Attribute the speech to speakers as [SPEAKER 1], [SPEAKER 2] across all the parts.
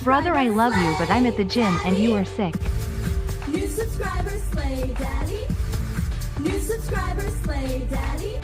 [SPEAKER 1] Brother, I love you, but I'm at the gym and you are sick.
[SPEAKER 2] New subscriber slay daddy. New subscriber slay daddy.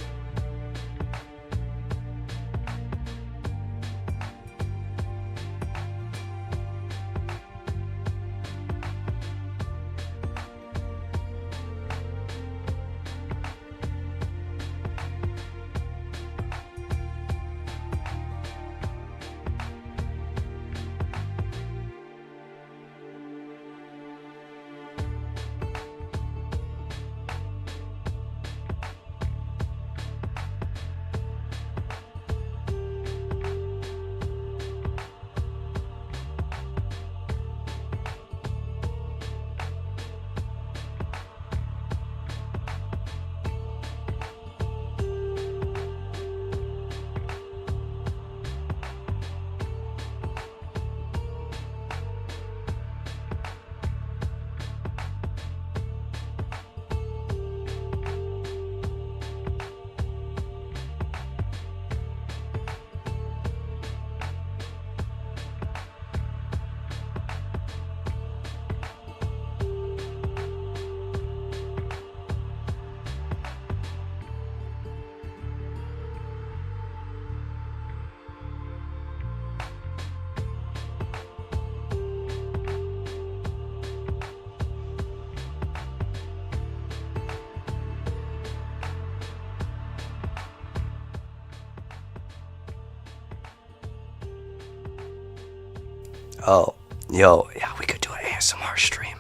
[SPEAKER 3] Oh, yo, yeah, we could do an ASMR stream.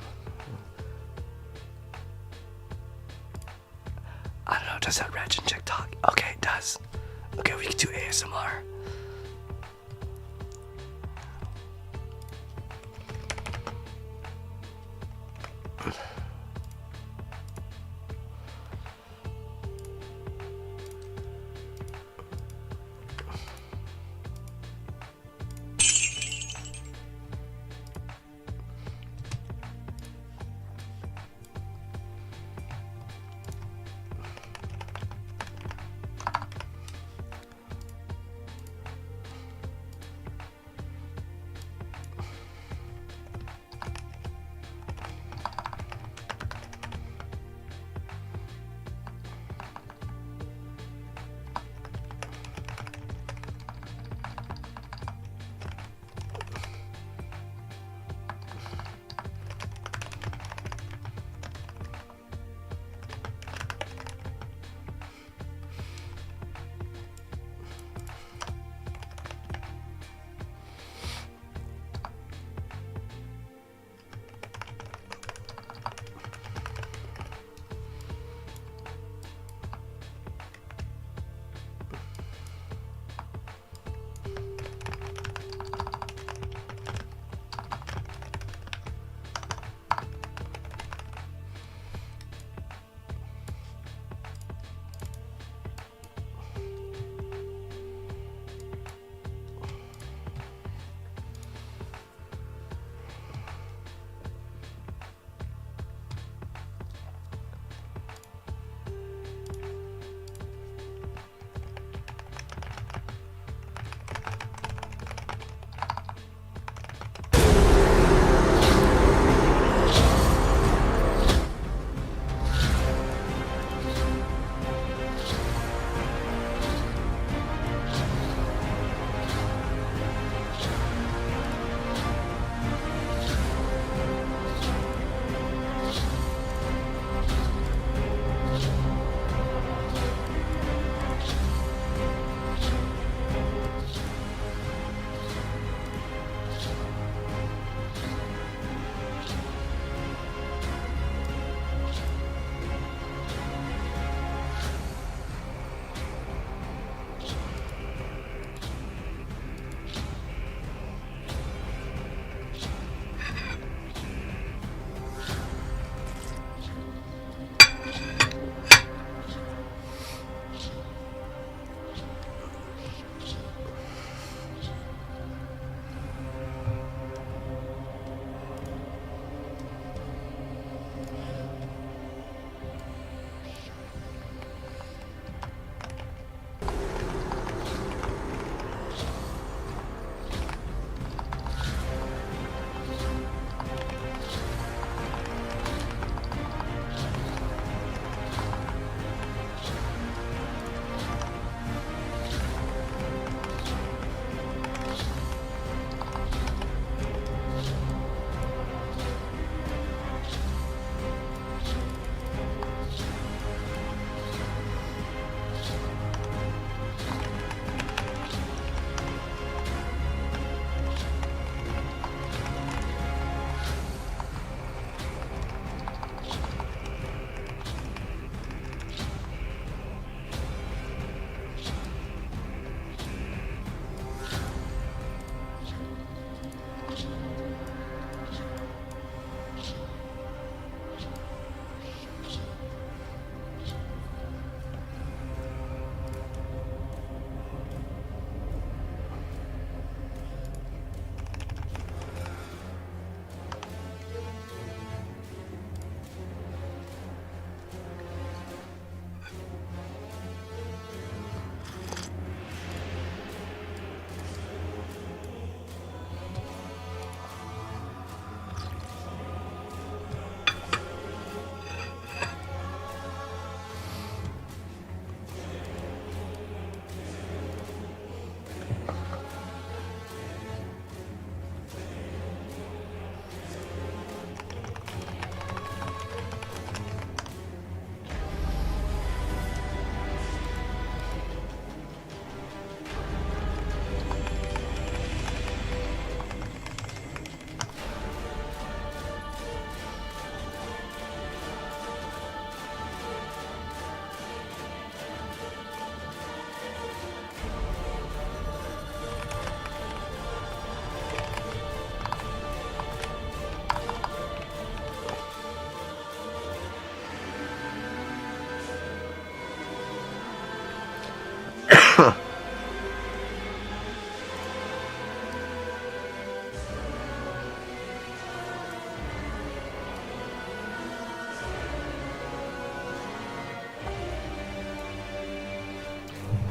[SPEAKER 3] I don't know, does that Ratchet Chick talk? Okay, it does. Okay, we could do ASMR.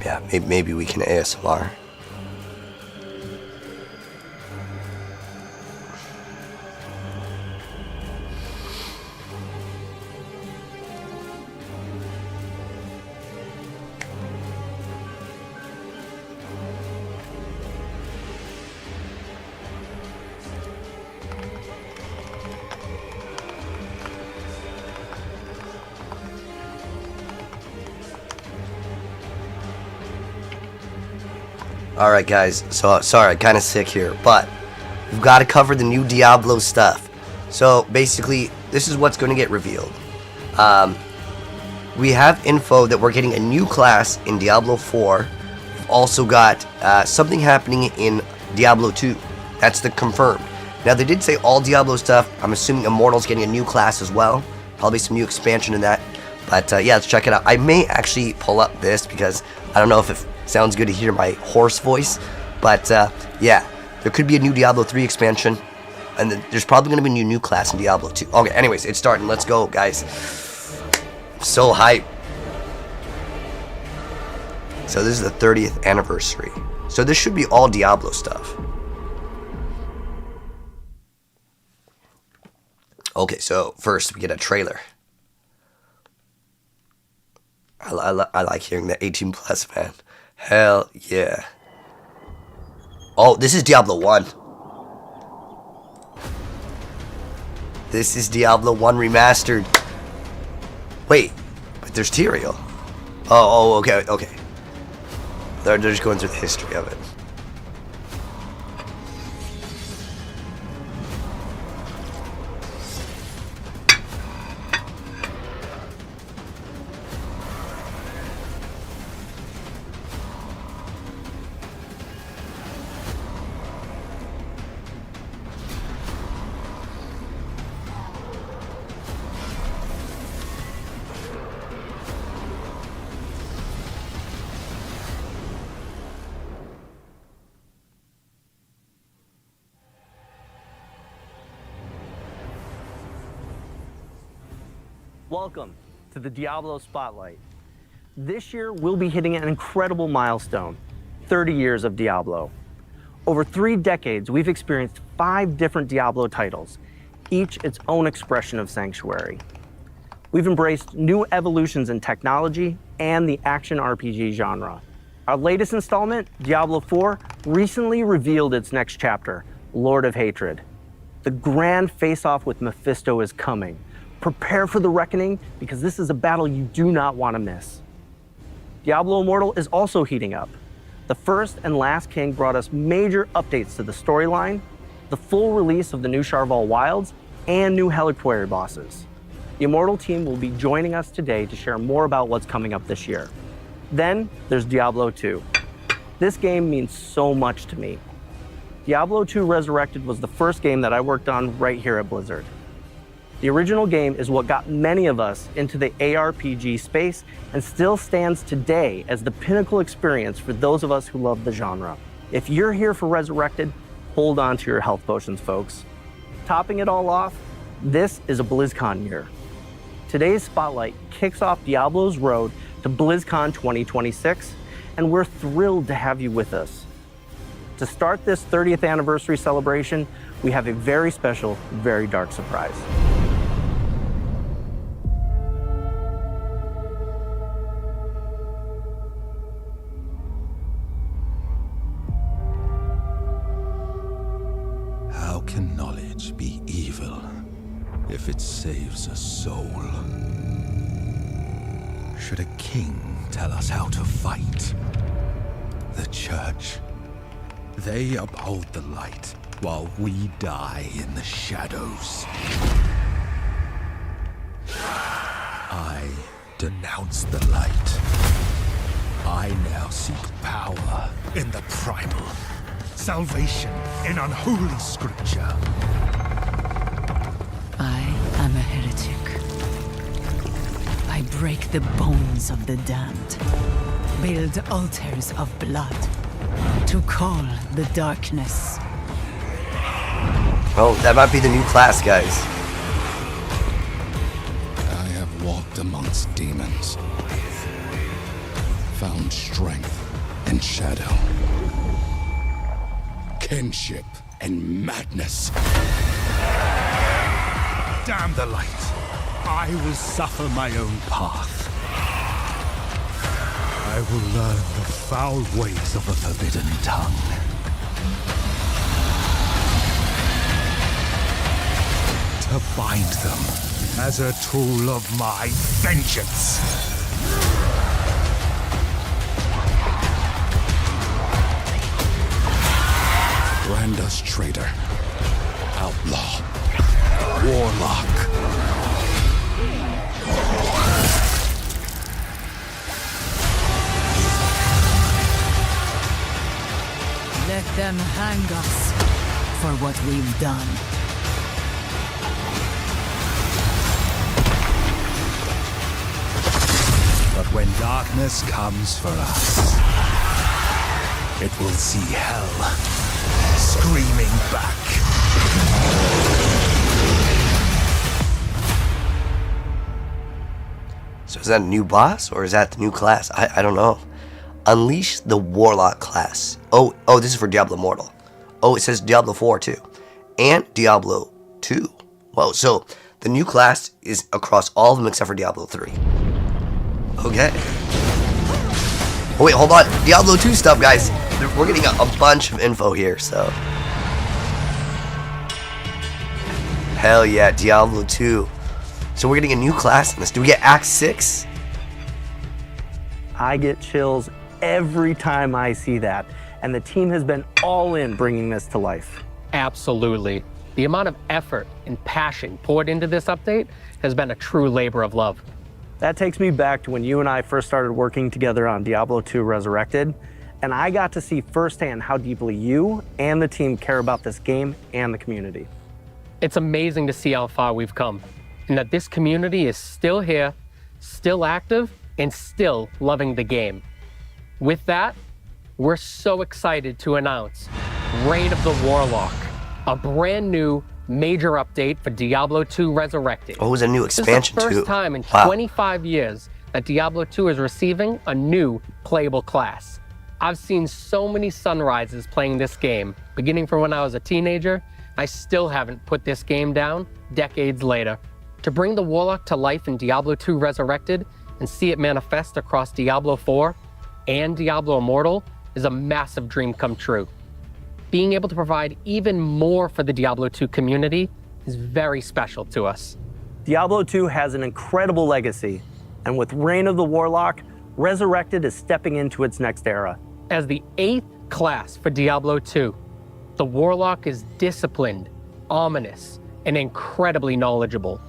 [SPEAKER 3] Yeah, maybe we can ASMR. Alright guys, so sorry, I'm kind of sick here, but we've got to cover the new Diablo stuff. So basically, this is what's going to get revealed. We have info that we're getting a new class in Diablo 4. We've also got something happening in Diablo 2. That's the confirmed. Now they did say all Diablo stuff. I'm assuming Immortal's getting a new class as well. Probably some new expansion in that. But yeah, let's check it out. I may actually pull up this because I don't know if it sounds good to hear my hoarse voice. But yeah, there could be a new Diablo 3 expansion. And there's probably going to be a new class in Diablo 2. Okay, anyways, it's starting. Let's go, guys. So hype. So this is the 30th anniversary. So this should be all Diablo stuff. Okay, so first we get a trailer. I like hearing that 18 plus, man. Hell yeah. Oh, this is Diablo 1. This is Diablo 1 remastered. Wait, but there's Tyrael. Oh, okay. They're just going through the history of it.
[SPEAKER 4] Welcome to the Diablo Spotlight. This year, we'll be hitting an incredible milestone, 30 years of Diablo. Over 3 decades, we've experienced 5 different Diablo titles, each its own expression of sanctuary. We've embraced new evolutions in technology and the action RPG genre. Our latest installment, Diablo 4, recently revealed its next chapter, Lord of Hatred. The grand face-off with Mephisto is coming. Prepare for the reckoning, because this is a battle you do not want to miss. Diablo Immortal is also heating up. The First and Last King brought us major updates to the storyline, the full release of the new Sharval Wilds, and new Heliquary bosses. The Immortal team will be joining us today to share more about what's coming up this year. Then there's Diablo 2. This game means so much to me. Diablo 2 Resurrected was the first game that I worked on right here at Blizzard. The original game is what got many of us into the ARPG space and still stands today as the pinnacle experience for those of us who love the genre. If you're here for Resurrected, hold on to your health potions, folks. Topping it all off, this is a BlizzCon year. Today's Spotlight kicks off Diablo's road to BlizzCon 2026, and we're thrilled to have you with us. To start this 30th anniversary celebration, we have a very special, very dark surprise.
[SPEAKER 5] How can knowledge be evil if it saves a soul? Should a king tell us how to fight? The church, they uphold the light while we die in the shadows. I denounce the light. I now seek power in the primal, salvation in unholy scripture.
[SPEAKER 6] I am a heretic. I break the bones of the damned, build altars of blood to call the darkness.
[SPEAKER 3] Well, that might be the new class, guys.
[SPEAKER 5] I have walked amongst demons, found strength and shadow, kinship and madness. Damn the light. I will suffer my own path. I will learn the foul ways of a forbidden tongue. To bind them as a tool of my vengeance. Branda's traitor, outlaw, warlock.
[SPEAKER 6] Let them hang us for what we've done.
[SPEAKER 5] But when darkness comes for us, it will see hell screaming back.
[SPEAKER 3] So is that a new boss or is that the new class? I don't know. Unleash the Warlock class. Oh, this is for Diablo Immortal. Oh, it says Diablo 4 too. And Diablo 2. Whoa, so the new class is across all of them except for Diablo 3. Okay. Oh wait, hold on. Diablo 2 stuff, guys. We're getting a bunch of info here, so. Hell yeah, Diablo 2. So we're getting a new class in this. Do we get Act 6?
[SPEAKER 4] I get chills every time I see that, and the team has been all in bringing this to life.
[SPEAKER 7] Absolutely. The amount of effort and passion poured into this update has been a true labor of love.
[SPEAKER 4] That takes me back to when you and I first started working together on Diablo 2 Resurrected, and I got to see firsthand how deeply you and the team care about this game and the community.
[SPEAKER 7] It's amazing to see how far we've come, and that this community is still here, still active, and still loving the game. With that, we're so excited to announce Reign of the Warlock, a brand new major update for Diablo 2 Resurrected.
[SPEAKER 3] Oh, it was a new expansion too.
[SPEAKER 7] This is the first time in 25 years that Diablo 2 is receiving a new playable class. I've seen so many sunrises playing this game, beginning from when I was a teenager. I still haven't put this game down decades later. To bring the Warlock to life in Diablo 2 Resurrected and see it manifest across Diablo 4 and Diablo Immortal is a massive dream come true. Being able to provide even more for the Diablo 2 community is very special to us.
[SPEAKER 4] Diablo 2 has an incredible legacy, and with Reign of the Warlock, Resurrected is stepping into its next era.
[SPEAKER 7] As the 8th class for Diablo 2, the Warlock is disciplined, ominous, and incredibly knowledgeable.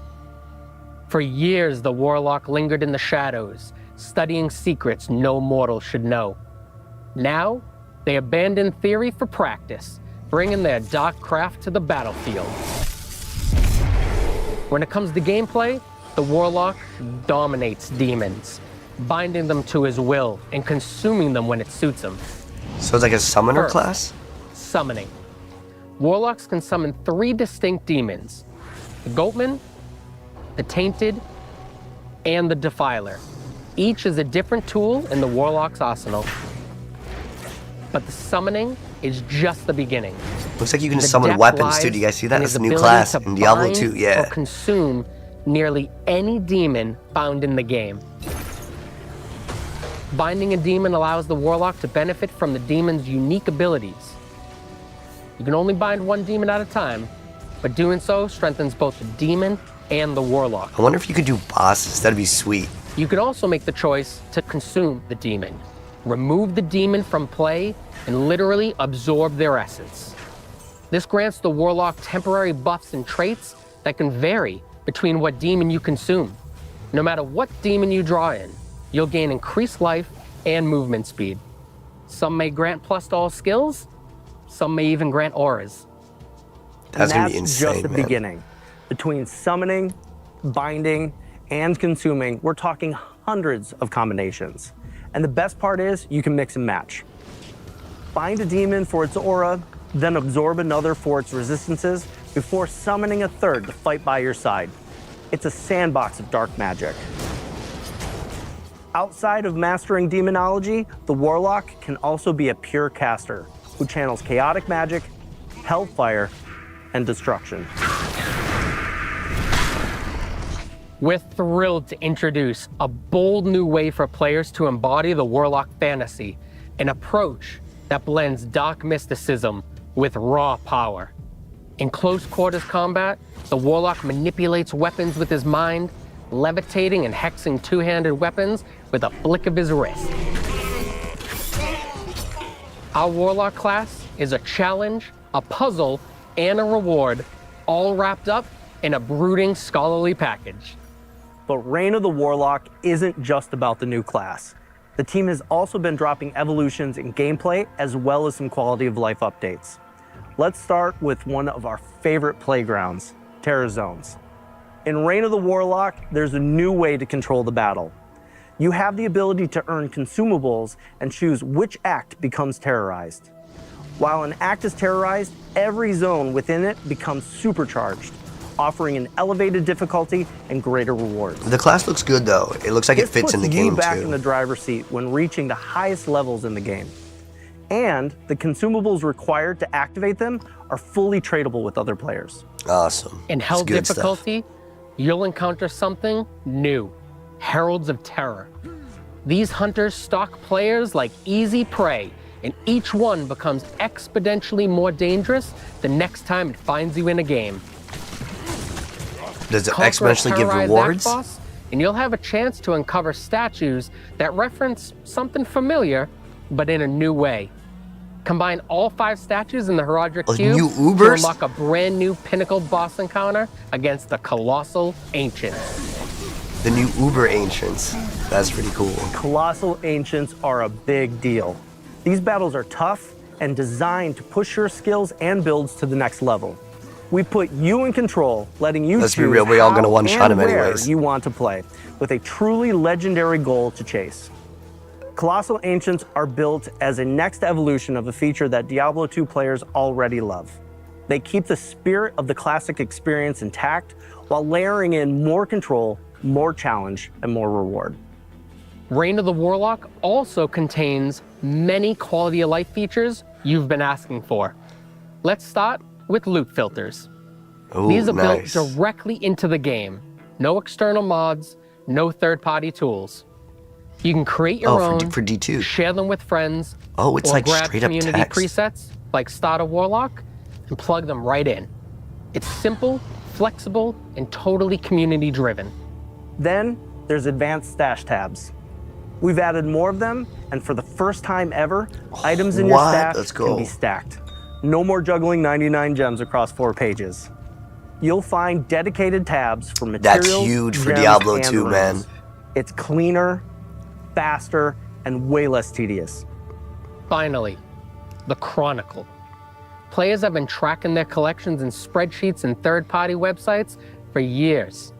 [SPEAKER 7] For years, the Warlock lingered in the shadows, studying secrets no mortal should know. Now, they abandon theory for practice, bringing their dark craft to the battlefield. When it comes to gameplay, the Warlock dominates demons, binding them to his will and consuming them when it suits him.
[SPEAKER 3] So it's like a summoner
[SPEAKER 7] First,
[SPEAKER 3] class?
[SPEAKER 7] Summoning. Warlocks can summon 3 distinct demons: the Goatman, the Tainted, and the Defiler. Each is a different tool in the Warlock's arsenal. But the summoning is just the beginning.
[SPEAKER 3] Looks like you can
[SPEAKER 7] The
[SPEAKER 3] summon
[SPEAKER 7] depth
[SPEAKER 3] weapons
[SPEAKER 7] lies
[SPEAKER 3] too. Do you guys see that?
[SPEAKER 7] in
[SPEAKER 3] That's
[SPEAKER 7] his
[SPEAKER 3] a new
[SPEAKER 7] ability
[SPEAKER 3] class
[SPEAKER 7] to
[SPEAKER 3] in Diablo
[SPEAKER 7] bind
[SPEAKER 3] 2. Yeah.
[SPEAKER 7] or consume nearly any demon found in the game. Binding a demon allows the Warlock to benefit from the demon's unique abilities. You can only bind one demon at a time, but doing so strengthens both the demon and the Warlock.
[SPEAKER 3] I wonder if you could do bosses. That'd be sweet.
[SPEAKER 7] You can also make the choice to consume the demon, remove the demon from play, and literally absorb their essence. This grants the Warlock temporary buffs and traits that can vary between what demon you consume. No matter what demon you draw in, you'll gain increased life and movement speed. Some may grant plus to all skills, some may even grant auras.
[SPEAKER 3] That's
[SPEAKER 4] And
[SPEAKER 3] gonna be insane,
[SPEAKER 4] just the
[SPEAKER 3] man.
[SPEAKER 4] beginning. Between summoning, binding, and consuming, we're talking hundreds of combinations. And the best part is you can mix and match. Bind a demon for its aura, then absorb another for its resistances before summoning a third to fight by your side. It's a sandbox of dark magic. Outside of mastering demonology, the Warlock can also be a pure caster who channels chaotic magic, hellfire, and destruction.
[SPEAKER 7] We're thrilled to introduce a bold new way for players to embody the Warlock fantasy, an approach that blends dark mysticism with raw power. In close quarters combat, the Warlock manipulates weapons with his mind, levitating and hexing two-handed weapons with a flick of his wrist. Our Warlock class is a challenge, a puzzle, and a reward, all wrapped up in a brooding scholarly package.
[SPEAKER 4] But Reign of the Warlock isn't just about the new class. The team has also been dropping evolutions in gameplay as well as some quality of life updates. Let's start with one of our favorite playgrounds, Terror Zones. In Reign of the Warlock, there's a new way to control the battle. You have the ability to earn consumables and choose which act becomes terrorized. While an act is terrorized, every zone within it becomes supercharged, offering an elevated difficulty and greater rewards.
[SPEAKER 3] The class looks good though. It looks like it fits in the game
[SPEAKER 4] puts you back
[SPEAKER 3] too.
[SPEAKER 4] in the driver's seat when reaching the highest levels in the game. And the consumables required to activate them are fully tradable with other players.
[SPEAKER 3] Awesome.
[SPEAKER 7] In hell
[SPEAKER 3] It's good stuff.
[SPEAKER 7] difficulty, you'll encounter something new, Heralds of Terror. These hunters stalk players like easy prey, and each one becomes exponentially more dangerous the next time it finds you in a game.
[SPEAKER 3] Does it
[SPEAKER 7] Conquer a
[SPEAKER 3] exponentially give
[SPEAKER 7] terrorized
[SPEAKER 3] rewards?
[SPEAKER 7] act boss, and you'll have a chance to uncover statues that reference something familiar, but in a new way. Combine all 5 statues in the Heraldric
[SPEAKER 3] Oh,
[SPEAKER 7] Cube
[SPEAKER 3] new
[SPEAKER 7] to
[SPEAKER 3] Ubers?
[SPEAKER 7] unlock a brand new pinnacle boss encounter against the Colossal Ancients.
[SPEAKER 3] The new Uber Ancients. That's pretty cool.
[SPEAKER 4] Colossal Ancients are a big deal. These battles are tough and designed to push your skills and builds to the next level. We put you in control, letting you
[SPEAKER 3] Let's be
[SPEAKER 4] choose
[SPEAKER 3] real, we all
[SPEAKER 4] how
[SPEAKER 3] gonna one-shot
[SPEAKER 4] and
[SPEAKER 3] him
[SPEAKER 4] where
[SPEAKER 3] anyways.
[SPEAKER 4] you want to play, with a truly legendary goal to chase. Colossal Ancients are built as a next evolution of a feature that Diablo 2 players already love. They keep the spirit of the classic experience intact while layering in more control, more challenge, and more reward.
[SPEAKER 7] Reign of the Warlock also contains many quality of life features you've been asking for. Let's start with loot filters.
[SPEAKER 3] Ooh,
[SPEAKER 7] These are
[SPEAKER 3] nice.
[SPEAKER 7] built directly into the game. No external mods, no third-party tools. You can create your own,
[SPEAKER 3] for D2.
[SPEAKER 7] share them with friends,
[SPEAKER 3] Oh, it's
[SPEAKER 7] or
[SPEAKER 3] like
[SPEAKER 7] grab
[SPEAKER 3] straight up
[SPEAKER 7] community
[SPEAKER 3] text.
[SPEAKER 7] presets like Starter Warlock and plug them right in. It's simple, flexible, and totally community-driven.
[SPEAKER 4] Then there's advanced stash tabs. We've added more of them, and for the first time ever, items in your
[SPEAKER 3] What?
[SPEAKER 4] stash
[SPEAKER 3] Let's
[SPEAKER 4] can
[SPEAKER 3] go.
[SPEAKER 4] be stacked. No more juggling 99 gems across 4 pages. You'll find dedicated tabs for materials,
[SPEAKER 3] That's huge for
[SPEAKER 4] gems,
[SPEAKER 3] Diablo
[SPEAKER 4] and
[SPEAKER 3] 2, man.
[SPEAKER 4] runes. It's cleaner, faster, and way less tedious.
[SPEAKER 7] Finally, the Chronicle. Players have been tracking their collections in spreadsheets and third-party websites for years.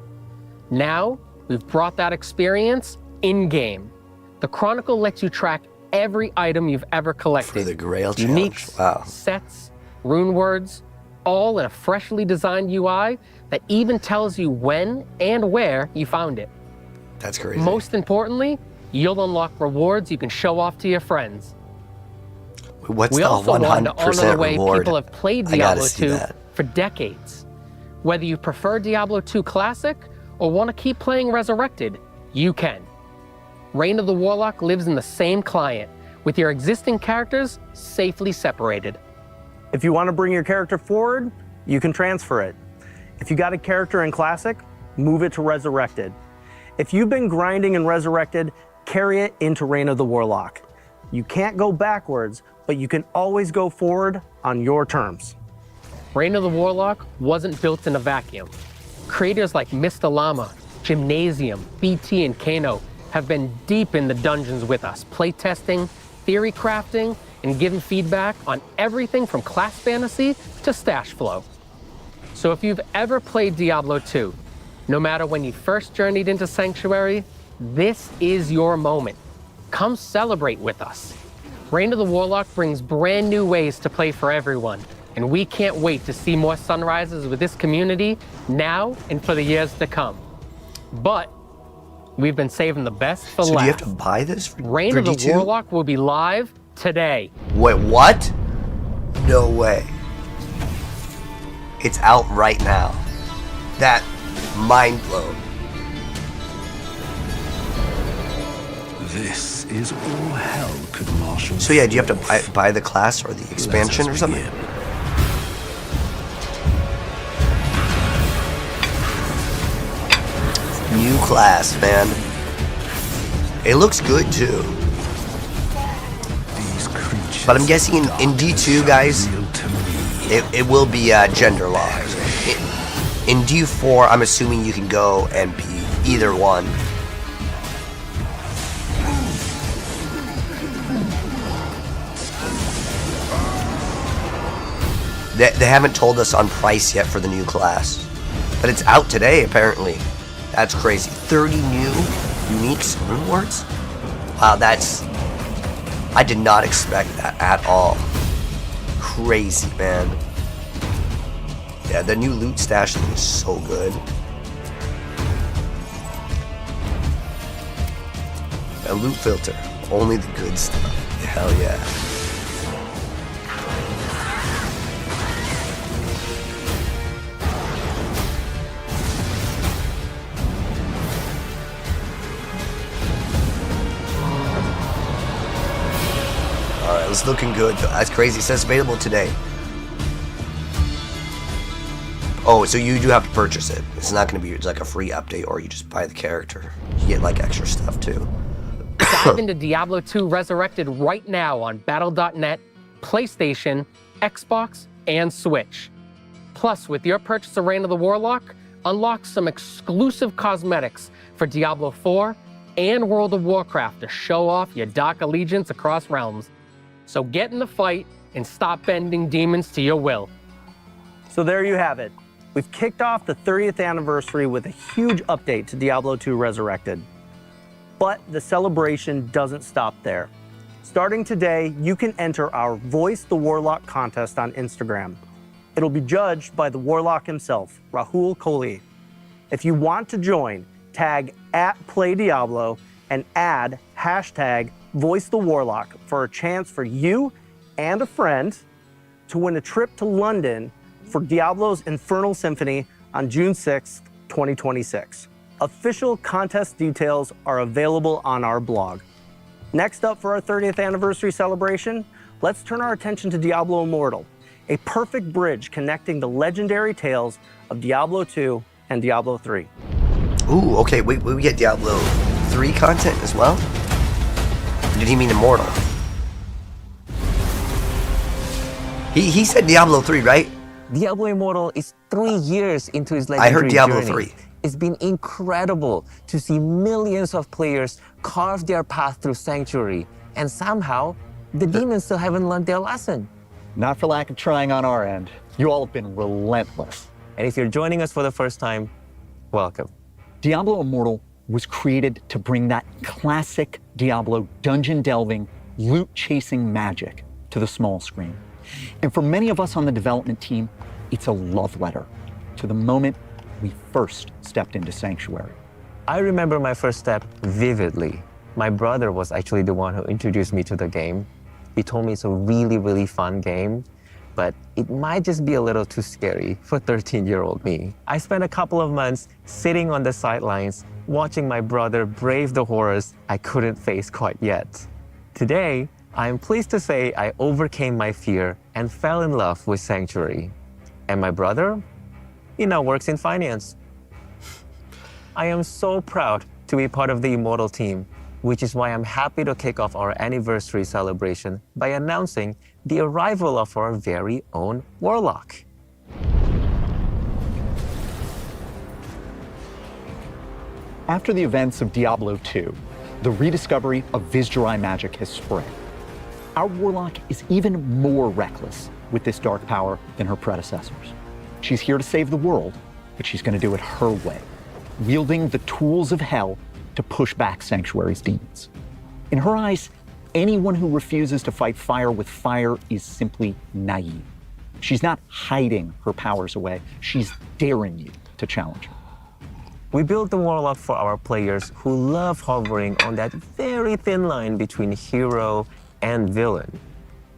[SPEAKER 7] Now, we've brought that experience in-game. The Chronicle lets you track every item you've ever collected.
[SPEAKER 3] For the Grail Challenge.
[SPEAKER 7] Uniques,
[SPEAKER 3] Wow.
[SPEAKER 7] sets, rune words, all in a freshly designed UI that even tells you when and where you found it.
[SPEAKER 3] That's crazy.
[SPEAKER 7] Most importantly, you'll unlock rewards you can show off to your friends.
[SPEAKER 3] What's
[SPEAKER 7] We
[SPEAKER 3] the
[SPEAKER 7] also wanted to honor
[SPEAKER 3] 100%
[SPEAKER 7] the way
[SPEAKER 3] reward?
[SPEAKER 7] people have played
[SPEAKER 3] I gotta
[SPEAKER 7] Diablo
[SPEAKER 3] see
[SPEAKER 7] 2
[SPEAKER 3] that.
[SPEAKER 7] for decades. Whether you prefer Diablo 2 Classic or want to keep playing Resurrected, you can. Reign of the Warlock lives in the same client, with your existing characters safely separated.
[SPEAKER 4] If you want to bring your character forward, you can transfer it. If you got a character in Classic, move it to Resurrected. If you've been grinding in Resurrected, carry it into Reign of the Warlock. You can't go backwards, but you can always go forward on your terms.
[SPEAKER 7] Reign of the Warlock wasn't built in a vacuum. Creators like Mr. Llama, Gymnasium, BT, and Kano have been deep in the dungeons with us, playtesting, theory crafting, and giving feedback on everything from class fantasy to stash flow. So if you've ever played Diablo 2, no matter when you first journeyed into Sanctuary, this is your moment. Come celebrate with us. Reign of the Warlock brings brand new ways to play for everyone, and we can't wait to see more sunrises with this community now and for the years to come. But We've been saving the best for
[SPEAKER 3] So
[SPEAKER 7] last.
[SPEAKER 3] do you have to buy this for
[SPEAKER 7] Reign of the
[SPEAKER 3] D2?
[SPEAKER 7] Warlock will be live today.
[SPEAKER 3] Wait, what? No way. It's out right now. That mind blown.
[SPEAKER 5] This is all hell could marshal.
[SPEAKER 3] So yeah, do you have to buy the class or the expansion or something? New class, man. It looks good too.
[SPEAKER 5] These creatures,
[SPEAKER 3] But I'm guessing in D2, guys, it will be gender locked. In D4, I'm assuming you can go and be either one. They haven't told us on price yet for the new class. But it's out today, apparently. That's crazy. 30 new uniques rewards? Wow, that's... I did not expect that at all. Crazy, man. Yeah, the new loot stash thing is so good. A loot filter. Only the good stuff. Hell yeah. Alright, it's looking good. That's crazy. It says available today. Oh, so you do have to purchase it. It's not going to be like a free update, or you just buy the character. You get like extra stuff too.
[SPEAKER 7] Dive into Diablo 2 Resurrected right now on battle.net, PlayStation, Xbox, and Switch. Plus, with your purchase of Reign of the Warlock, unlock some exclusive cosmetics for Diablo 4 and World of Warcraft to show off your dark allegiance across realms. So get in the fight and stop bending demons to your will.
[SPEAKER 4] So there you have it. We've kicked off the 30th anniversary with a huge update to Diablo 2 Resurrected. But the celebration doesn't stop there. Starting today, you can enter our Voice the Warlock contest on Instagram. It'll be judged by the Warlock himself, Rahul Kohli. If you want to join, tag @PlayDiablo and add #VoiceTheWarlock for a chance for you and a friend to win a trip to London for Diablo's Infernal Symphony on June 6th, 2026. Official contest details are available on our blog. Next up for our 30th anniversary celebration, let's turn our attention to Diablo Immortal, a perfect bridge connecting the legendary tales of Diablo 2 and Diablo 3.
[SPEAKER 3] Ooh, okay, wait, we get Diablo 3 content as well? Or did he mean Immortal? He said Diablo 3, right?
[SPEAKER 8] Diablo Immortal is 3 years into his
[SPEAKER 3] I
[SPEAKER 8] legendary
[SPEAKER 3] heard Diablo
[SPEAKER 8] journey.
[SPEAKER 3] 3.
[SPEAKER 8] It's been incredible to see millions of players carve their path through Sanctuary, and somehow the demons still haven't learned their lesson.
[SPEAKER 9] Not for lack of trying on our end. You all have been relentless.
[SPEAKER 8] And if you're joining us for the first time, welcome.
[SPEAKER 9] Diablo Immortal was created to bring that classic Diablo dungeon delving, loot chasing magic to the small screen. And for many of us on the development team, it's a love letter to the moment we first stepped into Sanctuary.
[SPEAKER 8] I remember my first step vividly. My brother was actually the one who introduced me to the game. He told me it's a really, really fun game, but it might just be a little too scary for 13-year-old me. I spent a couple of months sitting on the sidelines, watching my brother brave the horrors I couldn't face quite yet. Today, I am pleased to say I overcame my fear and fell in love with Sanctuary. And my brother, he now works in finance. I am so proud to be part of the Immortal team, which is why I'm happy to kick off our anniversary celebration by announcing the arrival of our very own Warlock.
[SPEAKER 9] After the events of Diablo 2, the rediscovery of Vizjurai magic has spread. Our Warlock is even more reckless with this dark power than her predecessors. She's here to save the world, but she's going to do it her way, wielding the tools of hell to push back Sanctuary's demons. In her eyes, anyone who refuses to fight fire with fire is simply naive. She's not hiding her powers away, she's daring you to challenge her.
[SPEAKER 8] We built the Warlock for our players who love hovering on that very thin line between hero and villain.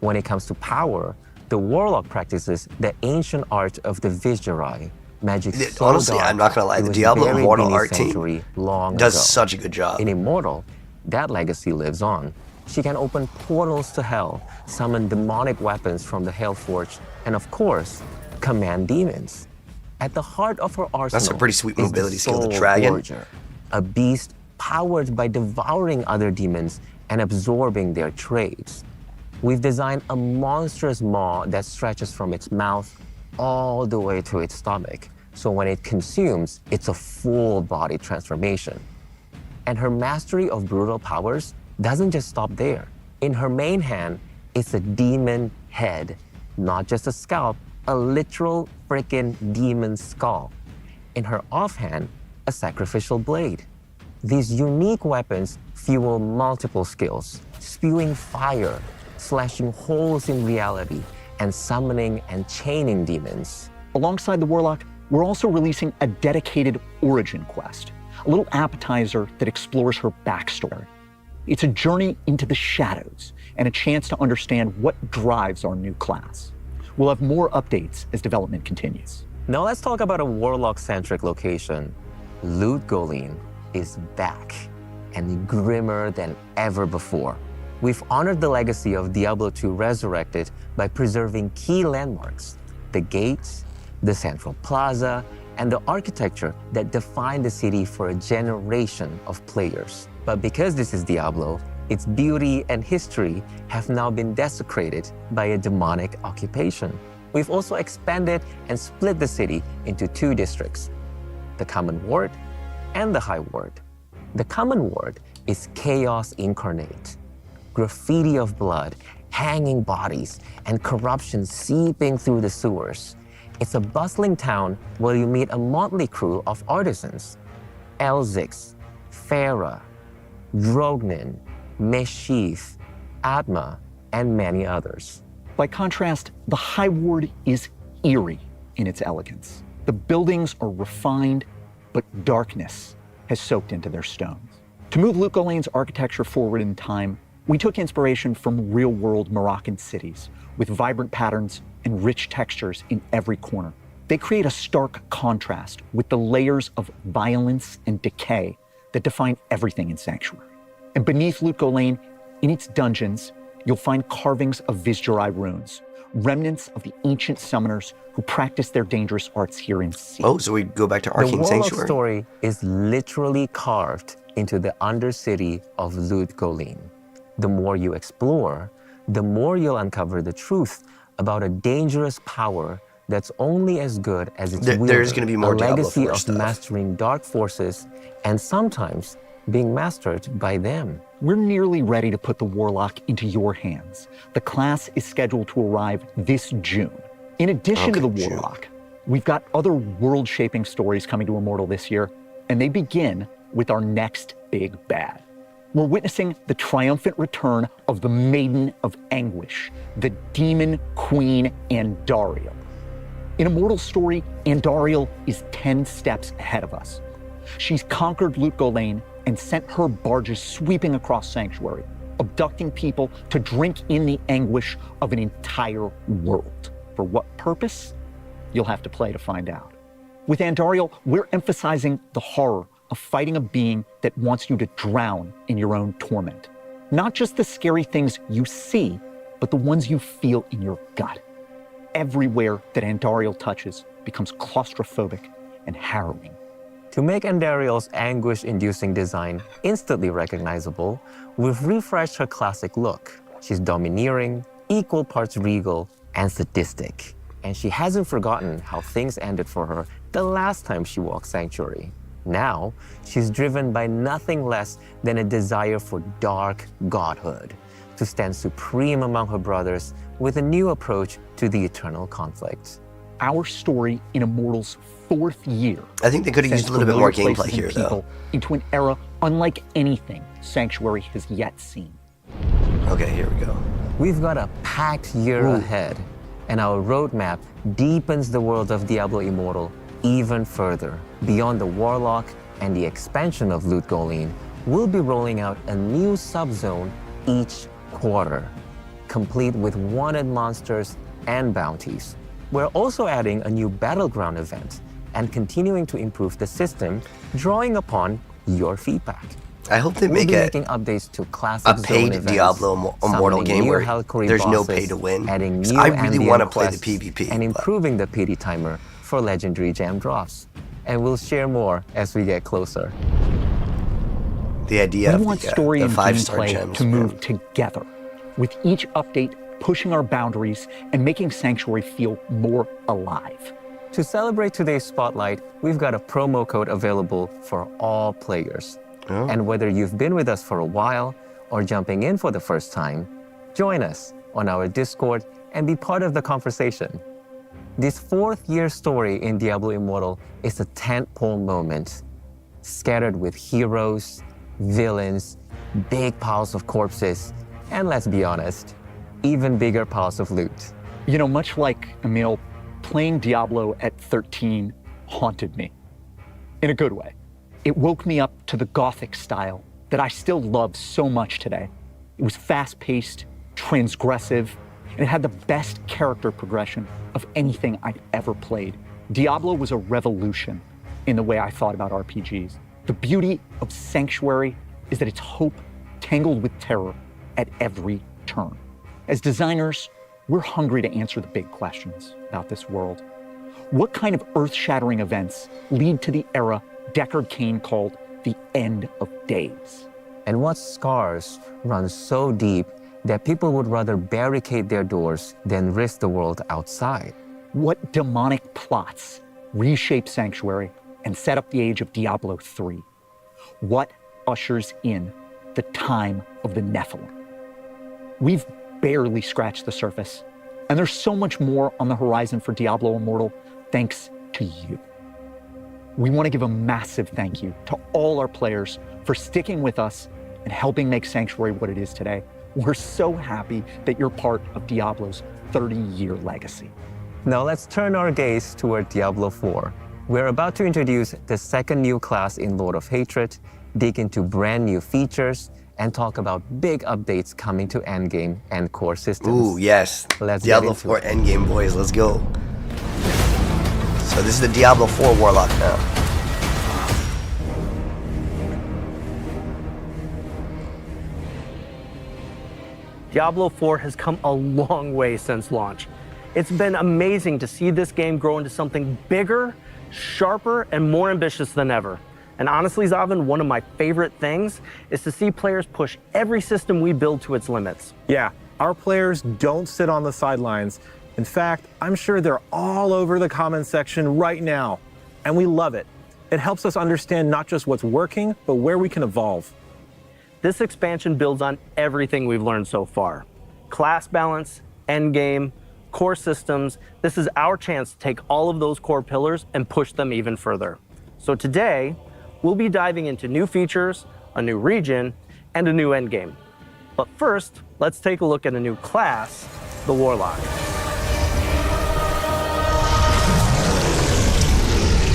[SPEAKER 8] When it comes to power, the Warlock practices the ancient art of the Viserai, magic so
[SPEAKER 3] Honestly,
[SPEAKER 8] dark
[SPEAKER 3] I'm not gonna lie,
[SPEAKER 8] it
[SPEAKER 3] the
[SPEAKER 8] was
[SPEAKER 3] Diablo
[SPEAKER 8] buried
[SPEAKER 3] Immortal
[SPEAKER 8] beneath
[SPEAKER 3] art team
[SPEAKER 8] Sanctuary long
[SPEAKER 3] does
[SPEAKER 8] ago.
[SPEAKER 3] such a good job.
[SPEAKER 8] In Immortal, that legacy lives on. She can open portals to hell, summon demonic weapons from the Hellforge, and of course, command demons. At the heart of her arsenal
[SPEAKER 3] That's a pretty sweet
[SPEAKER 8] is
[SPEAKER 3] mobility
[SPEAKER 8] the
[SPEAKER 3] skill, the
[SPEAKER 8] Soul
[SPEAKER 3] dragon.
[SPEAKER 8] Forger, a beast powered by devouring other demons and absorbing their traits. We've designed a monstrous maw that stretches from its mouth all the way to its stomach, so when it consumes, it's a full body transformation. And her mastery of brutal powers doesn't just stop there. In her main hand, it's a demon head, not just a scalp, a literal freaking demon skull. In her offhand, a sacrificial blade. These unique weapons fuel multiple skills, spewing fire, slashing holes in reality, and summoning and chaining demons.
[SPEAKER 9] Alongside the Warlock, we're also releasing a dedicated origin quest, a little appetizer that explores her backstory. It's a journey into the shadows and a chance to understand what drives our new class. We'll have more updates as development continues.
[SPEAKER 8] Now let's talk about a Warlock-centric location. Loot Golem is back and grimmer than ever before. We've honored the legacy of Diablo 2 Resurrected by preserving key landmarks, the gates, the central plaza, and the architecture that defined the city for a generation of players. But because this is Diablo, its beauty and history have now been desecrated by a demonic occupation. We've also expanded and split the city into two districts, the Common Ward and the High Ward. The Common Ward is chaos incarnate. Graffiti of blood, hanging bodies, and corruption seeping through the sewers. It's a bustling town where you meet a motley crew of artisans. Elzix, Farah, Drognin, Meshith, Atma, and many others.
[SPEAKER 9] By contrast, the High Ward is eerie in its elegance. The buildings are refined, but darkness has soaked into their stones. To move Loot Golem's architecture forward in time, we took inspiration from real-world Moroccan cities with vibrant patterns and rich textures in every corner. They create a stark contrast with the layers of violence and decay that define everything in Sanctuary. And beneath Loot Golem, in its dungeons, you'll find carvings of Viserai runes, remnants of the ancient summoners who practiced their dangerous arts here in sea.
[SPEAKER 3] Oh, so we go back to Arcane
[SPEAKER 8] The Warlock
[SPEAKER 3] Sanctuary.
[SPEAKER 8] story is literally carved into the undercity of Loot Golem. The more you explore, the more you'll uncover the truth about a dangerous power that's only as good as its wielder.
[SPEAKER 3] There's going to be more
[SPEAKER 8] a
[SPEAKER 3] Diablo
[SPEAKER 8] legacy
[SPEAKER 3] 4
[SPEAKER 8] of
[SPEAKER 3] stuff.
[SPEAKER 8] mastering dark forces and sometimes being mastered by them.
[SPEAKER 9] We're nearly ready to put the Warlock into your hands. The class is scheduled to arrive this June. In addition to the
[SPEAKER 3] June.
[SPEAKER 9] Warlock, we've got other world-shaping stories coming to Immortal this year, and they begin with our next big bad. We're witnessing the triumphant return of the Maiden of Anguish, the Demon Queen Andariel. In Immortal's story, Andariel is 10 steps ahead of us. She's conquered Loot Golem and sent her barges sweeping across Sanctuary, abducting people to drink in the anguish of an entire world. For what purpose? You'll have to play to find out. With Andariel, we're emphasizing the horror of fighting a being that wants you to drown in your own torment. Not just the scary things you see, but the ones you feel in your gut. Everywhere that Andariel touches becomes claustrophobic and harrowing.
[SPEAKER 8] To make Andariel's anguish-inducing design instantly recognizable, we've refreshed her classic look. She's domineering, equal parts regal, and sadistic. And she hasn't forgotten how things ended for her the last time she walked Sanctuary. Now, she's driven by nothing less than a desire for dark godhood, to stand supreme among her brothers with a new approach to the eternal conflict.
[SPEAKER 9] Our story in Immortal's 4th year.
[SPEAKER 3] I think they could have used a little bit more gameplay here, though.
[SPEAKER 9] Into an era unlike anything Sanctuary has yet seen.
[SPEAKER 3] Okay, here we go.
[SPEAKER 8] We've got a packed year ahead, and our roadmap deepens the world of Diablo Immortal even further, beyond the Warlock and the expansion of Loot Golean, we'll be rolling out a new subzone each quarter, complete with wanted monsters and bounties. We're also adding a new battleground event and continuing to improve the system, drawing upon your feedback.
[SPEAKER 3] I hope they
[SPEAKER 8] We'll
[SPEAKER 3] make
[SPEAKER 8] be
[SPEAKER 3] a
[SPEAKER 8] making updates to classic zone
[SPEAKER 3] paid
[SPEAKER 8] events,
[SPEAKER 3] Diablo Immortal
[SPEAKER 8] summoning
[SPEAKER 3] game
[SPEAKER 8] new
[SPEAKER 3] where
[SPEAKER 8] Valkyrie
[SPEAKER 3] there's no
[SPEAKER 8] bosses,
[SPEAKER 3] pay to win.
[SPEAKER 8] adding
[SPEAKER 3] 'Cause
[SPEAKER 8] new
[SPEAKER 3] I really
[SPEAKER 8] ambient
[SPEAKER 3] want to play the
[SPEAKER 8] quests,
[SPEAKER 3] PvP.
[SPEAKER 8] and improving the PD timer for legendary gem drops. And we'll share more as we get closer.
[SPEAKER 3] The idea
[SPEAKER 9] We
[SPEAKER 3] of
[SPEAKER 9] want
[SPEAKER 3] the,
[SPEAKER 9] story
[SPEAKER 3] the
[SPEAKER 9] and
[SPEAKER 3] 5-star
[SPEAKER 9] gameplay
[SPEAKER 3] gems.
[SPEAKER 9] to move together, with each update pushing our boundaries and making Sanctuary feel more alive.
[SPEAKER 8] To celebrate today's spotlight, we've got a promo code available for all players.
[SPEAKER 3] Oh.
[SPEAKER 8] And whether you've been with us for a while or jumping in for the first time, join us on our Discord and be part of the conversation. This 4th-year story in Diablo Immortal is a tentpole moment, scattered with heroes, villains, big piles of corpses, and let's be honest, even bigger piles of loot.
[SPEAKER 9] You know, much like Emil, playing Diablo at 13 haunted me, in a good way. It woke me up to the Gothic style that I still love so much today. It was fast-paced, transgressive, and it had the best character progression of anything I'd ever played. Diablo was a revolution in the way I thought about RPGs. The beauty of Sanctuary is that it's hope tangled with terror at every turn. As designers, we're hungry to answer the big questions about this world. What kind of earth-shattering events lead to the era Deckard Cain called the end of days?
[SPEAKER 8] And what scars run so deep that people would rather barricade their doors than risk the world outside?
[SPEAKER 9] What demonic plots reshape Sanctuary and set up the age of Diablo 3? What ushers in the time of the Nephilim? We've barely scratched the surface, and there's so much more on the horizon for Diablo Immortal thanks to you. We want to give a massive thank you to all our players for sticking with us and helping make Sanctuary what it is today. We're so happy that you're part of Diablo's 30-year legacy.
[SPEAKER 8] Now let's turn our gaze toward Diablo 4. We're about to introduce the 2nd new class in Lord of Hatred, dig into brand new features, and talk about big updates coming to Endgame and core systems.
[SPEAKER 3] Ooh, yes.
[SPEAKER 8] Let's
[SPEAKER 3] Diablo
[SPEAKER 8] get into
[SPEAKER 3] 4
[SPEAKER 8] it.
[SPEAKER 3] Endgame, boys. Let's go. So this is the Diablo 4 Warlock now.
[SPEAKER 4] Diablo 4 has come a long way since launch. It's been amazing to see this game grow into something bigger, sharper, and more ambitious than ever. And honestly, Zavin, one of my favorite things is to see players push every system we build to its limits.
[SPEAKER 10] Yeah, our players don't sit on the sidelines. In fact, I'm sure they're all over the comments section right now, and we love it. It helps us understand not just what's working, but where we can evolve.
[SPEAKER 4] This expansion builds on everything we've learned so far. Class balance, endgame, core systems. This is our chance to take all of those core pillars and push them even further. So today, we'll be diving into new features, a new region, and a new endgame. But first, let's take a look at a new class, the Warlock.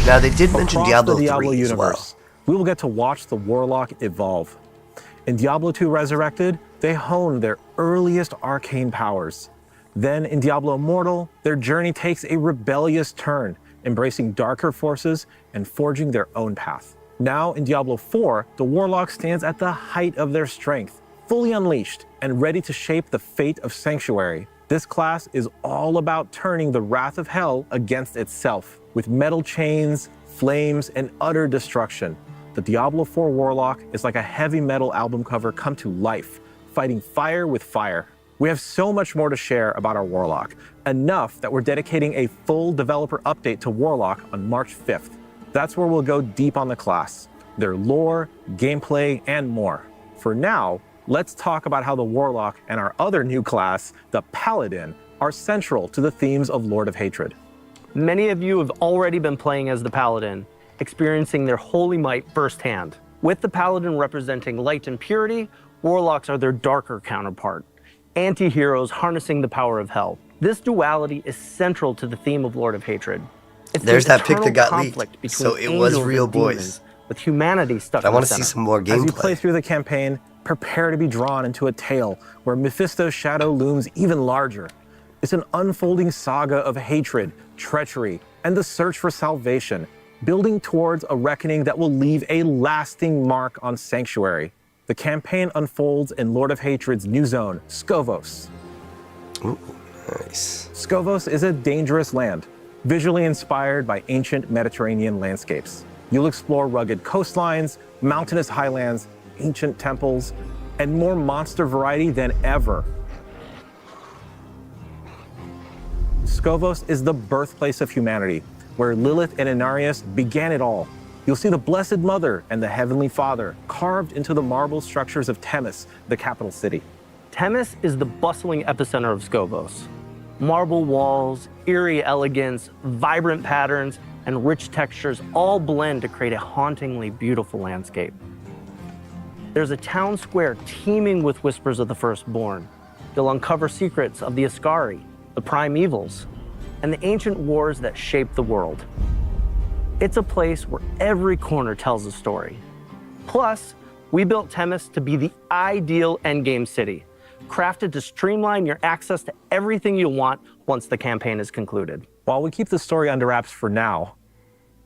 [SPEAKER 3] Now they did mention
[SPEAKER 10] Across
[SPEAKER 3] Diablo
[SPEAKER 10] the Diablo
[SPEAKER 3] 3
[SPEAKER 10] universe,
[SPEAKER 3] as well.
[SPEAKER 10] we will get to watch the Warlock evolve. In Diablo 2 Resurrected, they honed their earliest arcane powers. Then in Diablo Immortal, their journey takes a rebellious turn, embracing darker forces and forging their own path. Now in Diablo 4, the Warlock stands at the height of their strength, fully unleashed and ready to shape the fate of Sanctuary. This class is all about turning the wrath of hell against itself, with metal chains, flames, and utter destruction. The Diablo 4 Warlock is like a heavy metal album cover come to life, fighting fire with fire. We have so much more to share about our Warlock, enough that we're dedicating a full developer update to Warlock on March 5th. That's where we'll go deep on the class, their lore, gameplay, and more. For now, let's talk about how the Warlock and our other new class, the Paladin, are central to the themes of Lord of Hatred.
[SPEAKER 4] Many of you have already been playing as the Paladin, experiencing their holy might firsthand. With the Paladin representing light and purity, Warlocks are their darker counterpart, anti-heroes harnessing the power of hell. This duality is central to the theme of Lord of Hatred. It's
[SPEAKER 3] There's
[SPEAKER 4] the
[SPEAKER 3] that pic that
[SPEAKER 4] eternal
[SPEAKER 3] got
[SPEAKER 4] conflict
[SPEAKER 3] leaked.
[SPEAKER 4] between
[SPEAKER 3] So it was
[SPEAKER 4] angels
[SPEAKER 3] real,
[SPEAKER 4] and
[SPEAKER 3] boys.
[SPEAKER 4] demons, with humanity stuck
[SPEAKER 3] I
[SPEAKER 4] in
[SPEAKER 3] want
[SPEAKER 4] the
[SPEAKER 3] to see
[SPEAKER 4] center.
[SPEAKER 3] some more
[SPEAKER 10] As you play
[SPEAKER 3] gameplay.
[SPEAKER 10] through the campaign, prepare to be drawn into a tale where Mephisto's shadow looms even larger. It's an unfolding saga of hatred, treachery, and the search for salvation, building towards a reckoning that will leave a lasting mark on Sanctuary. The campaign unfolds in Lord of Hatred's new zone, Skovos.
[SPEAKER 3] Ooh, nice.
[SPEAKER 10] Skovos is a dangerous land, visually inspired by ancient Mediterranean landscapes. You'll explore rugged coastlines, mountainous highlands, ancient temples, and more monster variety than ever. Skovos is the birthplace of humanity, where Lilith and Andariel began it all. You'll see the Blessed Mother and the Heavenly Father carved into the marble structures of Themis, the capital city.
[SPEAKER 4] Themis is the bustling epicenter of Skovos. Marble walls, eerie elegance, vibrant patterns, and rich textures all blend to create a hauntingly beautiful landscape. There's a town square teeming with whispers of the firstborn. You'll uncover secrets of the Ascari, the primevals, and the ancient wars that shaped the world. It's a place where every corner tells a story. Plus, we built Themis to be the ideal endgame city, crafted to streamline your access to everything you'll want once the campaign is concluded.
[SPEAKER 10] While we keep the story under wraps for now,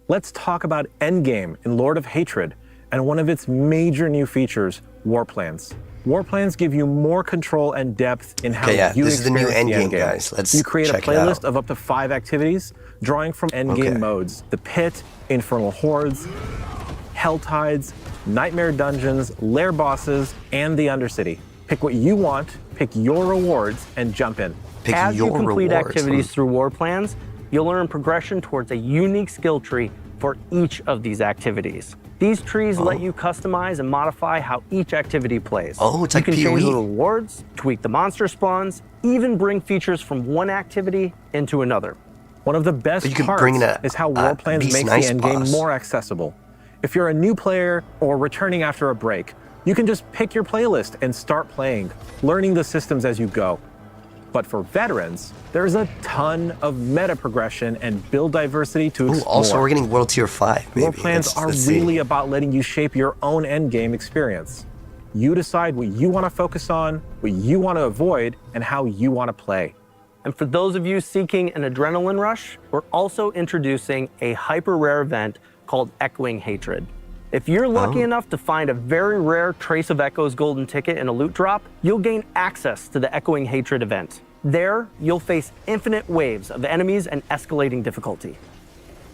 [SPEAKER 10] let's talk about Endgame in Lord of Hatred and one of its major new features, War Plans. War Plans give you more control and depth in how you
[SPEAKER 3] this is the new
[SPEAKER 10] experience
[SPEAKER 3] Endgame, guys. Let's
[SPEAKER 10] You create a
[SPEAKER 3] check it out.
[SPEAKER 10] playlist of up to 5 activities, drawing from Endgame modes: the Pit, Infernal Hordes, Hell Tides, Nightmare Dungeons, Lair Bosses, and the Undercity. Pick what you want, pick your rewards, and jump in.
[SPEAKER 3] Pick
[SPEAKER 4] As
[SPEAKER 3] your
[SPEAKER 4] you complete
[SPEAKER 3] rewards.
[SPEAKER 4] activities through War Plans, you'll earn progression towards a unique skill tree for each of these activities. These trees let you customize and modify how each activity plays.
[SPEAKER 3] Oh, it's like
[SPEAKER 4] You can change the
[SPEAKER 3] PoE.
[SPEAKER 4] rewards, tweak the monster spawns, even bring features from one activity into another.
[SPEAKER 10] One of the best
[SPEAKER 3] you could
[SPEAKER 10] parts
[SPEAKER 3] bring in a-
[SPEAKER 10] is how War Plans
[SPEAKER 3] Beast
[SPEAKER 10] makes
[SPEAKER 3] Nice
[SPEAKER 10] the endgame
[SPEAKER 3] boss.
[SPEAKER 10] more accessible. If you're a new player or returning after a break, you can just pick your playlist and start playing, learning the systems as you go. But for veterans, there's a ton of meta progression and build diversity to
[SPEAKER 3] Ooh,
[SPEAKER 10] explore.
[SPEAKER 3] also, we're getting World Tier 5, maybe.
[SPEAKER 10] War Plans are
[SPEAKER 3] Let's see.
[SPEAKER 10] really about letting you shape your own endgame experience. You decide what you want to focus on, what you want to avoid, and how you want to play.
[SPEAKER 4] And for those of you seeking an adrenaline rush, we're also introducing a hyper rare event called Echoing Hatred. If you're lucky enough to find a very rare Trace of Echoes golden ticket in a loot drop, you'll gain access to the Echoing Hatred event. There, you'll face infinite waves of enemies and escalating difficulty.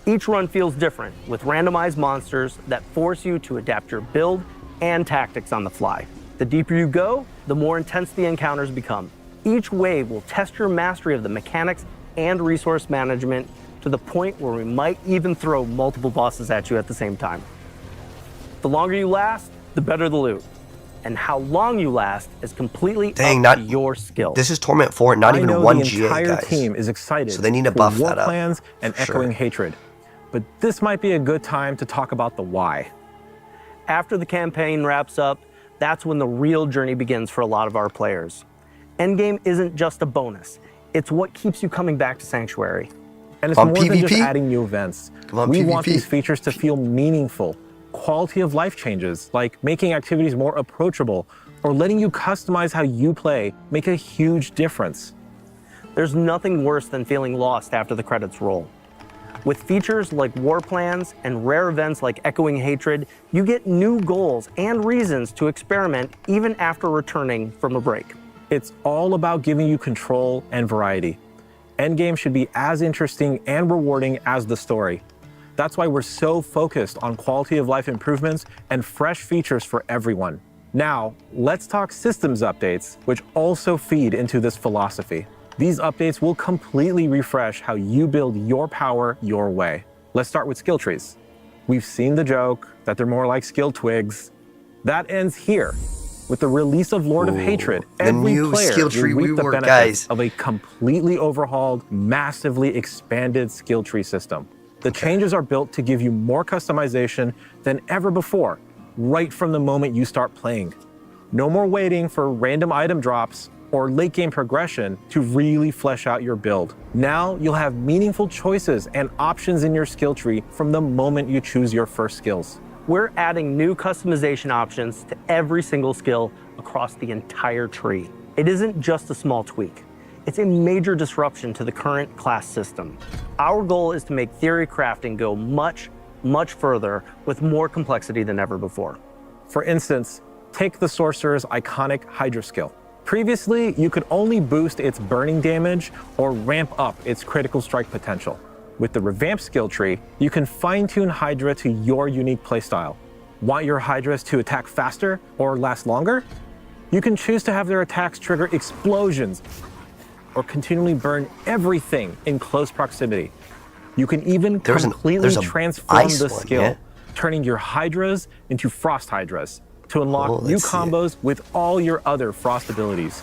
[SPEAKER 4] Each run feels different, with randomized monsters that force you to adapt your build and tactics on the fly. The deeper you go, the more intense the encounters become. Each wave will test your mastery of the mechanics and resource management to the point where we might even throw multiple bosses at you at the same time. The longer you last, the better the loot. And how long you last is completely up to your skill.
[SPEAKER 3] This is Torment 4, not
[SPEAKER 10] I
[SPEAKER 3] even
[SPEAKER 10] know
[SPEAKER 3] one
[SPEAKER 10] the
[SPEAKER 3] GA,
[SPEAKER 10] entire
[SPEAKER 3] guys.
[SPEAKER 10] team is excited
[SPEAKER 3] So they need to
[SPEAKER 10] for
[SPEAKER 3] buff
[SPEAKER 10] War
[SPEAKER 3] that up.
[SPEAKER 10] Plans and
[SPEAKER 3] for
[SPEAKER 10] Echoing
[SPEAKER 3] sure.
[SPEAKER 10] Hatred. But this might be a good time to talk about the why.
[SPEAKER 4] After the campaign wraps up, that's when the real journey begins for a lot of our players. Endgame isn't just a bonus. It's what keeps you coming back to Sanctuary.
[SPEAKER 10] And it's
[SPEAKER 3] On
[SPEAKER 10] more than just
[SPEAKER 3] PvP?
[SPEAKER 10] adding new events.
[SPEAKER 3] Come on,
[SPEAKER 10] we want
[SPEAKER 3] PvP.
[SPEAKER 10] these features to feel meaningful. Quality of life changes, like making activities more approachable or letting you customize how you play, make a huge difference.
[SPEAKER 4] There's nothing worse than feeling lost after the credits roll. With features like War Plans and rare events like Echoing Hatred, you get new goals and reasons to experiment even after returning from a break.
[SPEAKER 10] It's all about giving you control and variety. Endgame should be as interesting and rewarding as the story. That's why we're so focused on quality of life improvements and fresh features for everyone. Now, let's talk systems updates, which also feed into this philosophy. These updates will completely refresh how you build your power your way. Let's start with skill trees. We've seen the joke that they're more like skill twigs. That ends here. With the release of Lord of Hatred,
[SPEAKER 3] the
[SPEAKER 10] every
[SPEAKER 3] new
[SPEAKER 10] player
[SPEAKER 3] skill tree
[SPEAKER 10] will reap the
[SPEAKER 3] rework,
[SPEAKER 10] benefits
[SPEAKER 3] guys.
[SPEAKER 10] of a completely overhauled, massively expanded skill tree system. The changes are built to give you more customization than ever before, right from the moment you start playing. No more waiting for random item drops or late game progression to really flesh out your build. Now you'll have meaningful choices and options in your skill tree from the moment you choose your first skills.
[SPEAKER 4] We're adding new customization options to every single skill across the entire tree. It isn't just a small tweak. It's a major disruption to the current class system. Our goal is to make theory crafting go much, much further with more complexity than ever before.
[SPEAKER 10] For instance, take the Sorcerer's iconic Hydra skill. Previously, you could only boost its burning damage or ramp up its critical strike potential. With the revamped skill tree, you can fine-tune Hydra to your unique playstyle. Want your Hydras to attack faster or last longer? You can choose to have their attacks trigger explosions or continually burn everything in close proximity. You can even completely transform the skill, turning your Hydras into Frost Hydras to unlock new combos with all your other Frost abilities.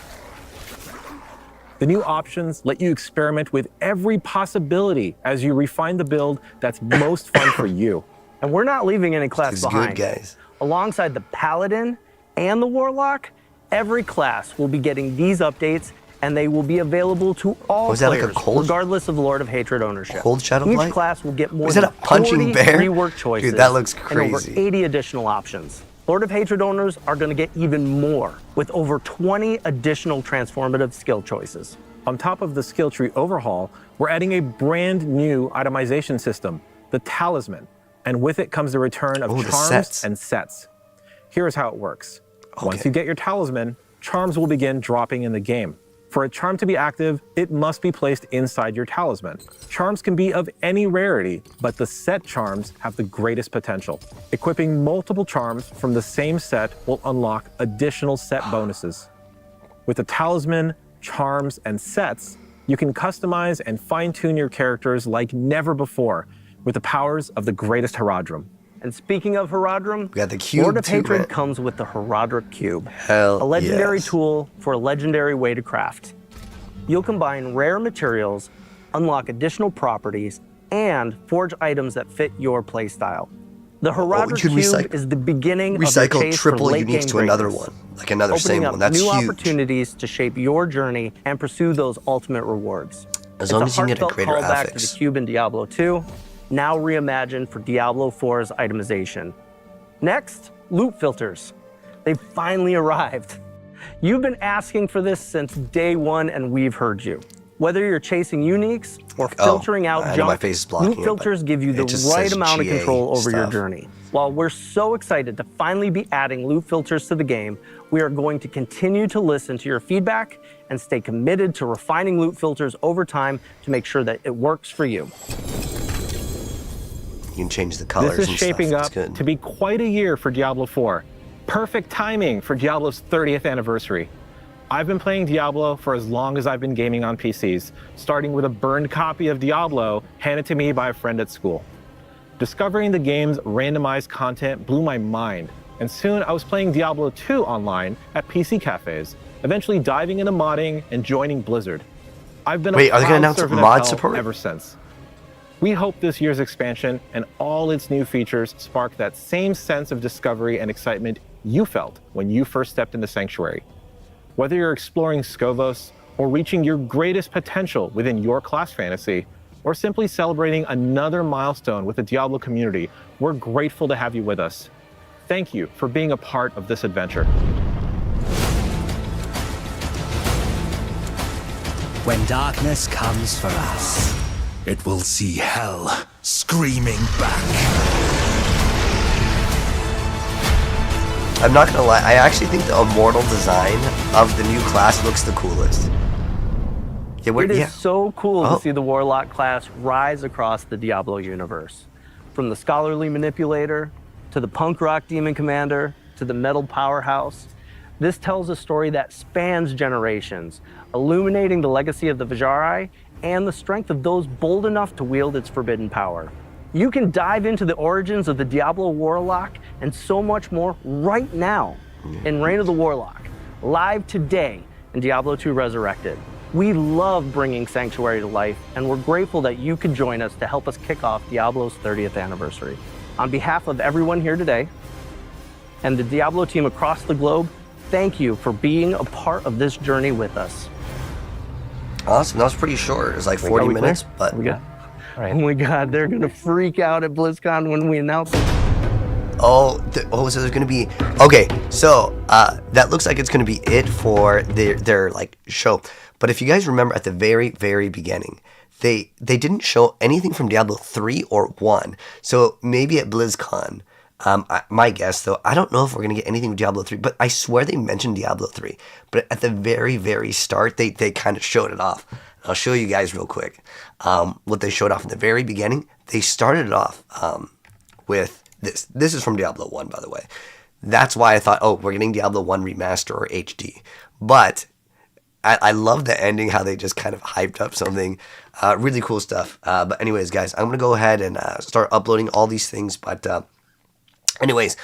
[SPEAKER 10] The new options let you experiment with every possibility as you refine the build that's most fun for you.
[SPEAKER 4] And we're not leaving any class behind.
[SPEAKER 3] Good, guys.
[SPEAKER 4] Alongside the Paladin and the Warlock, every class will be getting these updates, and they will be available to all players, regardless of Lord of Hatred ownership.
[SPEAKER 3] Cold Shadow Blight?
[SPEAKER 4] Each class will get more
[SPEAKER 3] Is
[SPEAKER 4] than
[SPEAKER 3] that a punching
[SPEAKER 4] 40
[SPEAKER 3] bear?
[SPEAKER 4] rework choices.
[SPEAKER 3] Dude, that looks
[SPEAKER 4] and
[SPEAKER 3] crazy.
[SPEAKER 4] over 80 additional options. Lord of Hatred owners are going to get even more, with over 20 additional transformative skill choices.
[SPEAKER 10] On top of the skill tree overhaul, we're adding a brand new itemization system, the Talisman, and with it comes the return of charms and sets. Here's how it works. Once you get your Talisman, charms will begin dropping in the game. For a charm to be active, it must be placed inside your Talisman. Charms can be of any rarity, but the set charms have the greatest potential. Equipping multiple charms from the same set will unlock additional set bonuses. With the Talisman, charms, and sets, you can customize and fine-tune your characters like never before with the powers of the greatest Herodrum.
[SPEAKER 4] And speaking of Herodrum,
[SPEAKER 3] we got the cube
[SPEAKER 4] Lord of Hatred comes with the Herodric Cube,
[SPEAKER 3] a
[SPEAKER 4] legendary tool for a legendary way to craft. You'll combine rare materials, unlock additional properties, and forge items that fit your playstyle. The Herodric Cube is the beginning of the chase for late game
[SPEAKER 3] to another
[SPEAKER 4] greatness,
[SPEAKER 3] one, like another same one.
[SPEAKER 4] opening
[SPEAKER 3] That's
[SPEAKER 4] up new
[SPEAKER 3] huge.
[SPEAKER 4] opportunities to shape your journey and pursue those ultimate rewards.
[SPEAKER 3] As long as you can get a
[SPEAKER 4] heartfelt
[SPEAKER 3] greater
[SPEAKER 4] callback to
[SPEAKER 3] affix.
[SPEAKER 4] the Cube in Diablo 2, now reimagined for Diablo 4's itemization. Next, loot filters. They finally arrived. You've been asking for this since day one, and we've heard you. Whether you're chasing uniques or filtering out junk, loot filters give you the right amount of control over your journey. While we're so excited to finally be adding loot filters to the game, we are going to continue to listen to your feedback and stay committed to refining loot filters over time to make sure that it works for you.
[SPEAKER 3] You can change the colors
[SPEAKER 10] This is
[SPEAKER 3] and
[SPEAKER 10] shaping
[SPEAKER 3] stuff.
[SPEAKER 10] up to be quite a year for Diablo 4. Perfect timing for Diablo's 30th anniversary. I've been playing Diablo for as long as I've been gaming on PCs, starting with a burned copy of Diablo handed to me by a friend at school. Discovering the game's randomized content blew my mind, and soon I was playing Diablo 2 online at PC cafes, eventually diving into modding and joining Blizzard. I've been
[SPEAKER 3] Wait, are they
[SPEAKER 10] proud
[SPEAKER 3] gonna announce
[SPEAKER 10] servant of
[SPEAKER 3] mod
[SPEAKER 10] hell
[SPEAKER 3] support?
[SPEAKER 10] ever since. We hope this year's expansion and all its new features spark that same sense of discovery and excitement you felt when you first stepped into Sanctuary. Whether you're exploring Scovos or reaching your greatest potential within your class fantasy, or simply celebrating another milestone with the Diablo community, we're grateful to have you with us. Thank you for being a part of this adventure.
[SPEAKER 11] When darkness comes for us,
[SPEAKER 5] it will see hell screaming back.
[SPEAKER 3] I'm not gonna lie, I actually think the Immortal design of the new class looks the coolest. Yeah,
[SPEAKER 4] It is so cool to see the Warlock class rise across the Diablo universe. From the scholarly manipulator, to the punk rock demon commander, to the metal powerhouse. This tells a story that spans generations, illuminating the legacy of the Vajari and the strength of those bold enough to wield its forbidden power. You can dive into the origins of the Diablo Warlock and so much more right now in Reign of the Warlock, live today in Diablo 2 Resurrected. We love bringing Sanctuary to life, and we're grateful that you could join us to help us kick off Diablo's 30th anniversary. On behalf of everyone here today and the Diablo team across the globe, thank you for being a part of this journey with us.
[SPEAKER 3] Awesome, that was pretty short. It was like 40 minutes, but...
[SPEAKER 4] Oh my God, they're gonna freak out at BlizzCon when we announce it.
[SPEAKER 3] So there's gonna be, okay, so that looks like it's gonna be it for their like show. But if you guys remember at the very beginning, they didn't show anything from Diablo 3 or 1. So maybe at BlizzCon, my guess though, I don't know if we're gonna get anything with Diablo 3, but I swear they mentioned Diablo 3. But at the very start, they kind of showed it off. I'll show you guys real quick what they showed off in the very beginning. They started it off with this. This is from Diablo 1, by the way. That's why I thought, oh, we're getting Diablo 1 Remaster or HD. But I love the ending, how they just kind of hyped up something. Really cool stuff. But anyways, guys, I'm going to go ahead and start uploading all these things. But anyways,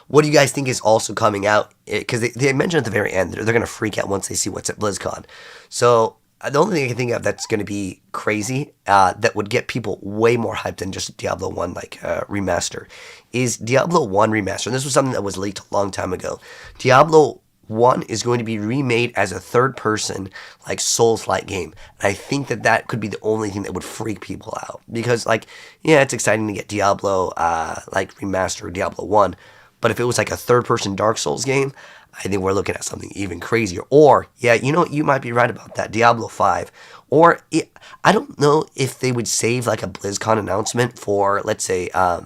[SPEAKER 3] what do you guys think is also coming out? Because they mentioned at the very end, they're going to freak out once they see what's at BlizzCon. So the only thing I can think of that's going to be crazy, that would get people way more hyped than just Diablo 1 like remaster, is Diablo 1 remaster. And this was something that was leaked a long time ago. Diablo 1 is going to be remade as a third-person like Souls-like game. And I think that could be the only thing that would freak people out, because like, yeah, it's exciting to get Diablo like remaster Diablo 1, but if it was like a third-person Dark Souls game, I think we're looking at something even crazier. Or, yeah, you know what, you might be right about that, Diablo 5. Or, I don't know if they would save like a BlizzCon announcement for, let's say, a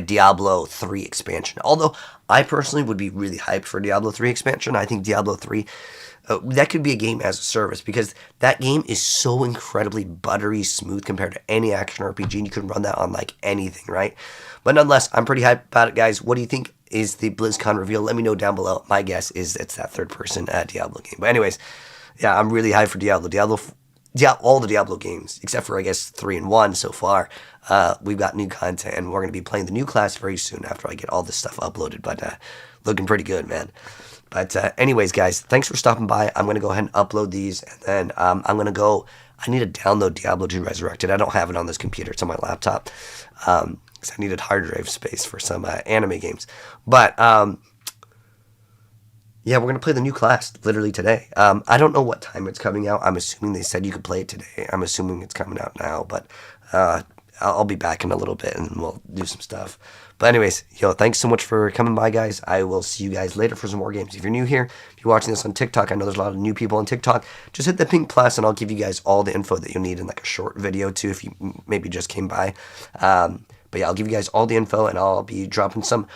[SPEAKER 3] Diablo 3 expansion. Although, I personally would be really hyped for Diablo 3 expansion. I think Diablo 3, that could be a game as a service, because that game is so incredibly buttery smooth compared to any action RPG, and you can run that on like anything, right? But nonetheless, I'm pretty hyped about it, guys. What do you think is the BlizzCon reveal? Let me know down below. My guess is it's that third-person Diablo game. But anyways, yeah, I'm really hyped for Diablo. All the Diablo games, except for, I guess, 3 and 1 so far. We've got new content, and we're going to be playing the new class very soon after I get all this stuff uploaded. But looking pretty good, man. But anyways, guys, thanks for stopping by. I'm going to go ahead and upload these, and then I'm going to go. I need to download Diablo 2 Resurrected. I don't have it on this computer. It's on my laptop. Because I needed hard drive space for some anime games. But, yeah, we're going to play the new class literally today. I don't know what time it's coming out. I'm assuming they said you could play it today. I'm assuming it's coming out now. But I'll be back in a little bit, and we'll do some stuff. But anyways, thanks so much for coming by, guys. I will see you guys later for some more games. If you're new here, if you're watching this on TikTok, I know there's a lot of new people on TikTok. Just hit the pink plus, and I'll give you guys all the info that you'll need in like a short video, too, if you maybe just came by. But yeah, I'll give you guys all the info, and I'll be dropping some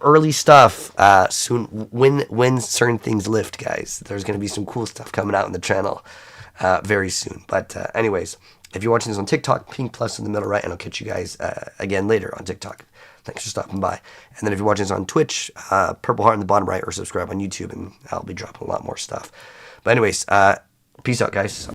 [SPEAKER 3] early stuff soon when certain things lift, guys. There's going to be some cool stuff coming out on the channel very soon. But anyways, if you're watching this on TikTok, pink plus in the middle right, and I'll catch you guys again later on TikTok. Thanks for stopping by. And then if you're watching this on Twitch, purple heart in the bottom right, or subscribe on YouTube, and I'll be dropping a lot more stuff. But anyways, peace out, guys.